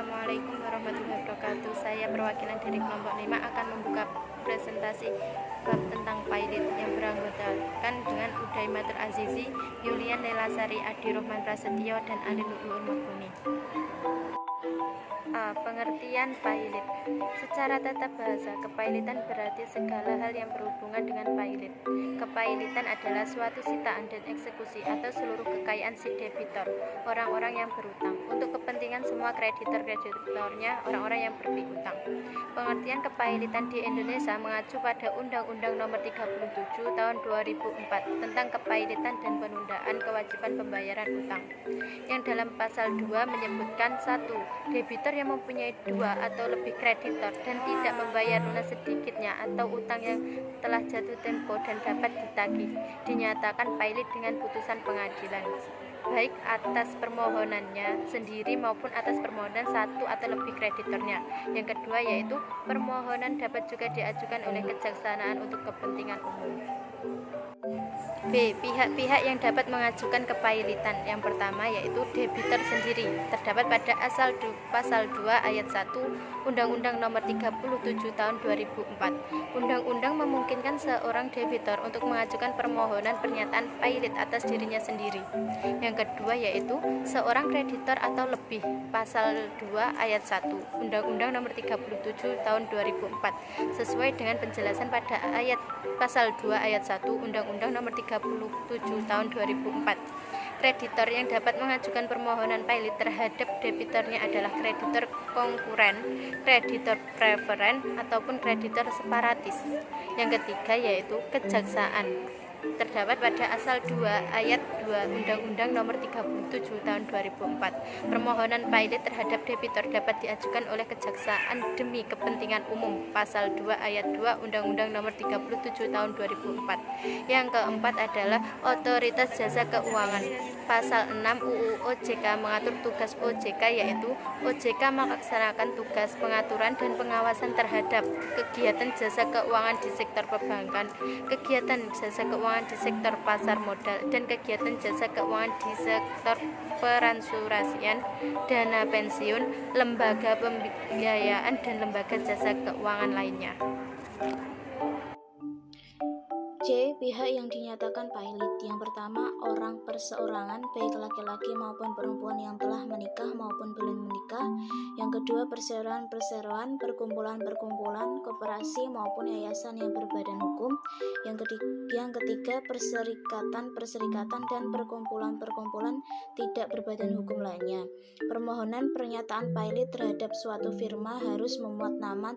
Assalamualaikum warahmatullahi wabarakatuh. Saya perwakilan dari kelompok 5 akan membuka presentasi bab tentang pilot yang beranggotakan dengan Uday Matur Azizi, Yulian Lelasari, Adi Rohman Prasetyo, dan Ali Lu'lu'ul Makuni. Pengertian pilot. Secara tata bahasa, kepailitan berarti segala hal yang berhubungan dengan pilot. Kepailitan adalah suatu sitaan dan eksekusi atau seluruh kekayaan si debitor, orang-orang yang berutang, untuk kepentingan semua kreditornya, orang-orang yang berpiutang. Pengertian kepailitan di Indonesia mengacu pada Undang-Undang Nomor 37 Tahun 2004 tentang kepailitan dan penundaan kewajiban pembayaran utang, yang dalam pasal 2 menyebutkan 1. Debitor yang mempunyai 2 atau lebih kreditor dan tidak membayar lunas sedikitnya atau utang yang telah jatuh tempo dan dapat ditagih, dinyatakan pilot dengan putusan pengadilan, baik atas permohonannya sendiri maupun atas permohonan 1 atau lebih kreditornya. Yang kedua yaitu permohonan dapat juga diajukan oleh kejaksanaan untuk kepentingan umum. B. Pihak-pihak yang dapat mengajukan kepailitan. Yang pertama yaitu debitor sendiri, terdapat pada pasal 2 ayat 1 Undang-Undang Nomor 37 Tahun 2004. Undang-undang memungkinkan seorang debitor untuk mengajukan permohonan pernyataan pilot atas dirinya sendiri. Yang kedua yaitu seorang kreditor atau lebih, pasal 2 ayat 1 Undang-Undang Nomor 37 Tahun 2004, sesuai dengan penjelasan pada pasal 2 ayat 1 Undang-Undang Nomor 37 Tahun 2004. Kreditor yang dapat mengajukan permohonan pilot terhadap debitornya adalah kreditor konkuren, kreditor preferen, ataupun kreditor separatis. Yang ketiga yaitu kejaksaan, terdapat pada pasal 2 ayat 2 Undang-Undang Nomor 37 Tahun 2004. Permohonan pilot terhadap debitor dapat diajukan oleh kejaksaan demi kepentingan umum, pasal 2 ayat 2 Undang-Undang Nomor 37 Tahun 2004. Yang keempat adalah Otoritas Jasa Keuangan. Pasal 6 UU OJK mengatur tugas OJK, yaitu OJK melaksanakan tugas pengaturan dan pengawasan terhadap kegiatan jasa keuangan di sektor perbankan, kegiatan jasa keuangan di sektor pasar modal, dan kegiatan jasa keuangan di sektor peransurasian, dana pensiun, lembaga pembiayaan, dan lembaga jasa keuangan lainnya. C. Pihak yang dinyatakan pilot. Yang pertama, orang perseorangan, baik laki-laki maupun perempuan yang telah menikah maupun belum menikah. Yang kedua, perseroan, perkumpulan-perkumpulan, koperasi maupun yayasan yang berbadan hukum. Yang ketiga, perserikatan, dan perkumpulan-perkumpulan tidak berbadan hukum lainnya. Permohonan pernyataan pilot terhadap suatu firma harus memuat nama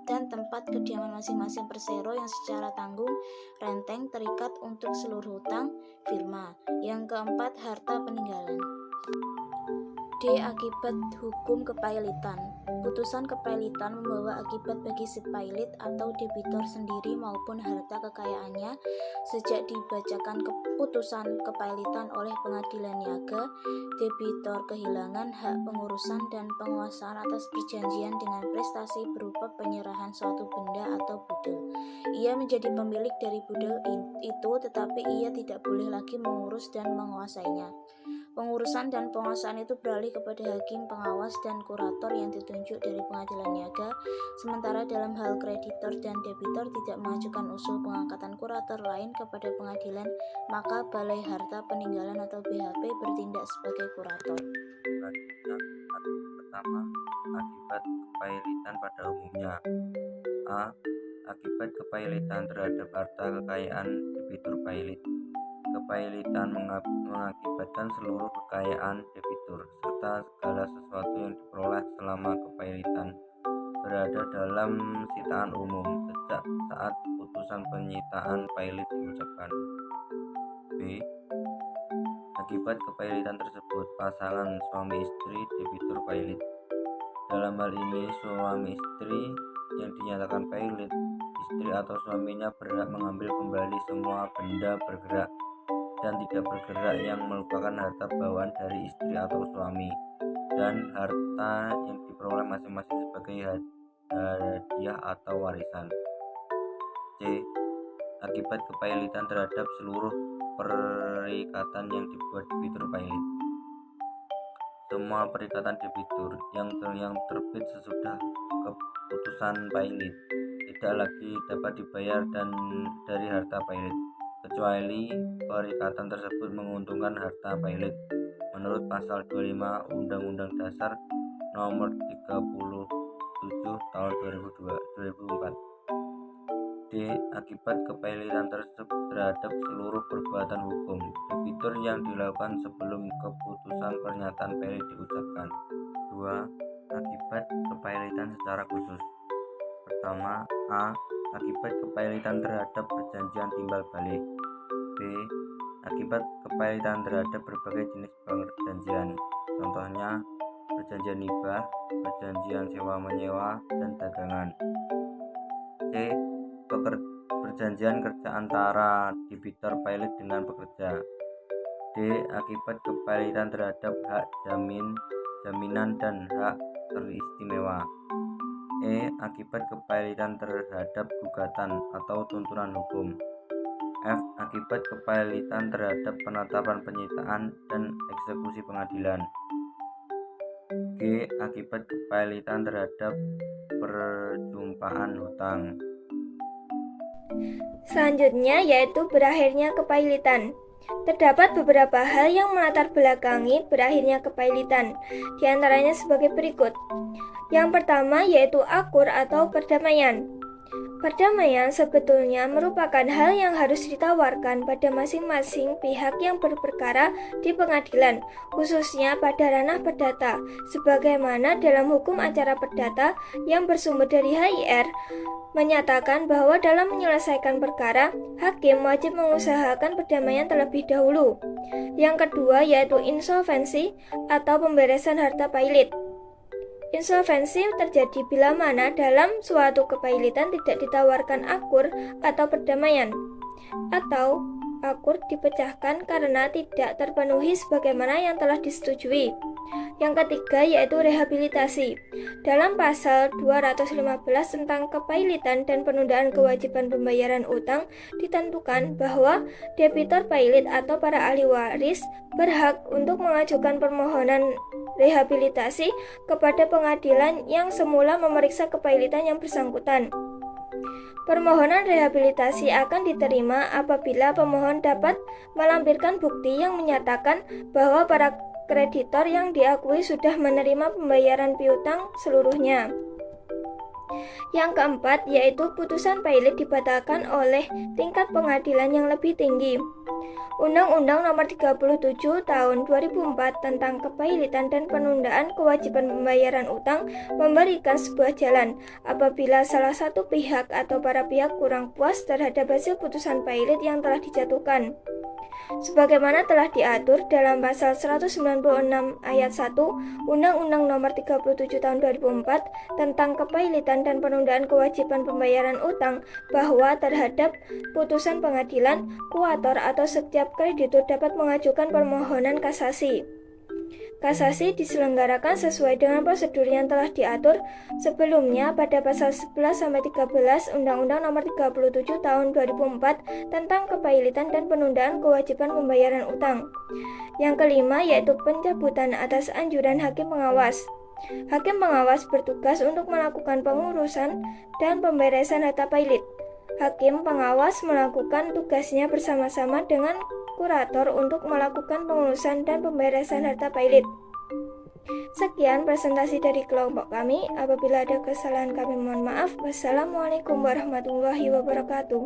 dan tempat kediaman masing-masing persero yang secara tanggung renteng terikat untuk seluruh hutang firma. Yang keempat, harta peninggalan. D. Akibat hukum kepailitan. Putusan kepailitan membawa akibat bagi si pilot atau debitor sendiri maupun harta kekayaannya. Sejak dibacakan keputusan kepailitan oleh pengadilan niaga, debitor kehilangan hak pengurusan dan penguasaan atas perjanjian dengan prestasi berupa penyerahan suatu benda atau budel. Ia menjadi pemilik dari budel itu, tetapi ia tidak boleh lagi mengurus dan menguasainya. Pengurusan dan penguasaan itu beralih kepada hakim pengawas dan kurator yang ditunjuk dari pengadilan niaga. Sementara dalam hal kreditor dan debitor tidak mengajukan usul pengangkatan kurator lain kepada pengadilan, maka Balai Harta Peninggalan atau BHP bertindak sebagai kurator. Pertama, akibat kepailitan pada umumnya. A. Akibat kepailitan terhadap harta kekayaan debitur pilot. Kepailitan mengakibatkan seluruh kekayaan debitur serta segala sesuatu yang diperoleh selama kepailitan berada dalam sitaan umum sejak saat putusan penyitaan pilot diucapkan. B. Akibat kepailitan tersebut, pasangan suami istri debitur pilot. Dalam hal ini, suami istri yang dinyatakan pilot, istri atau suaminya berhak mengambil kembali semua benda bergerak dan tidak bergerak yang merupakan harta bawaan dari istri atau suami, dan harta yang diperoleh masing-masing sebagai hadiah atau warisan. C. Akibat kepailitan terhadap seluruh perikatan yang dibuat debitur pilot. semua perikatan debitur yang terbit sesudah keputusan pilot tidak lagi dapat dibayar dari harta pilot, kecuali perikatan tersebut menguntungkan harta pilot menurut pasal 25 Undang-Undang Dasar Nomor 37 Tahun 2004. D. Akibat kepailitan terhadap seluruh perbuatan hukum debitur yang dilakukan sebelum keputusan pernyataan pilot diucapkan. 2. Akibat kepailitan secara khusus. Pertama, A. Akibat kepailitan terhadap perjanjian timbal balik. B. Akibat kepailitan terhadap berbagai jenis perjanjian, contohnya perjanjian hibah, perjanjian sewa-menyewa, dan dagangan. C. Perjanjian kerja antara debitur pilot dengan pekerja. D. Akibat kepailitan terhadap hak jaminan dan hak teristimewa. E. Akibat kepailitan terhadap gugatan atau tuntunan hukum. F. Akibat kepailitan terhadap penetapan penyitaan dan eksekusi pengadilan. G. Akibat kepailitan terhadap perjumpaan hutang. Selanjutnya yaitu berakhirnya kepailitan. Terdapat beberapa hal yang melatar belakangi berakhirnya kepailitan, di antaranya sebagai berikut. Yang pertama yaitu akur atau perdamaian. Perdamaian sebetulnya merupakan hal yang harus ditawarkan pada masing-masing pihak yang berperkara di pengadilan, khususnya pada ranah perdata, sebagaimana dalam hukum acara perdata yang bersumber dari HIR menyatakan bahwa dalam menyelesaikan perkara, hakim wajib mengusahakan perdamaian terlebih dahulu. Yang kedua yaitu insolvensi atau pemberesan harta pilot. Insolvensi terjadi bila mana dalam suatu kepailitan tidak ditawarkan akur atau perdamaian, atau akur dipecahkan karena tidak terpenuhi sebagaimana yang telah disetujui. Yang ketiga yaitu rehabilitasi. Dalam pasal 215 tentang kepailitan dan penundaan kewajiban pembayaran utang ditentukan bahwa debitur pilot atau para ahli waris berhak untuk mengajukan permohonan rehabilitasi kepada pengadilan yang semula memeriksa kepailitan yang bersangkutan. Permohonan rehabilitasi akan diterima apabila pemohon dapat melampirkan bukti yang menyatakan bahwa para kreditor yang diakui sudah menerima pembayaran piutang seluruhnya. Yang keempat yaitu putusan pilot dibatalkan oleh tingkat pengadilan yang lebih tinggi. Undang-Undang Nomor 37 Tahun 2004 tentang Kepailitan dan Penundaan Kewajiban Pembayaran Utang memberikan sebuah jalan apabila salah satu pihak atau para pihak kurang puas terhadap hasil putusan pilot yang telah dijatuhkan. Sebagaimana telah diatur dalam pasal 196 ayat 1 Undang-Undang Nomor 37 Tahun 2004 tentang Kepailitan dan Penundaan Kewajiban Pembayaran Utang bahwa terhadap putusan pengadilan, kuator atau setiap kreditur dapat mengajukan permohonan kasasi. Kasasi diselenggarakan sesuai dengan prosedur yang telah diatur sebelumnya pada pasal 11-13 Undang-Undang Nomor 37 Tahun 2004 tentang Kepailitan dan Penundaan Kewajiban Pembayaran Utang. Yang kelima yaitu pencabutan atas anjuran hakim pengawas. Hakim pengawas bertugas untuk melakukan pengurusan dan pemberesan harta pilot. Hakim pengawas melakukan tugasnya bersama-sama dengan kurator untuk melakukan pengurusan dan pemberesan harta pilot. Sekian presentasi dari kelompok kami. Apabila ada kesalahan kami mohon maaf. Wassalamualaikum warahmatullahi wabarakatuh.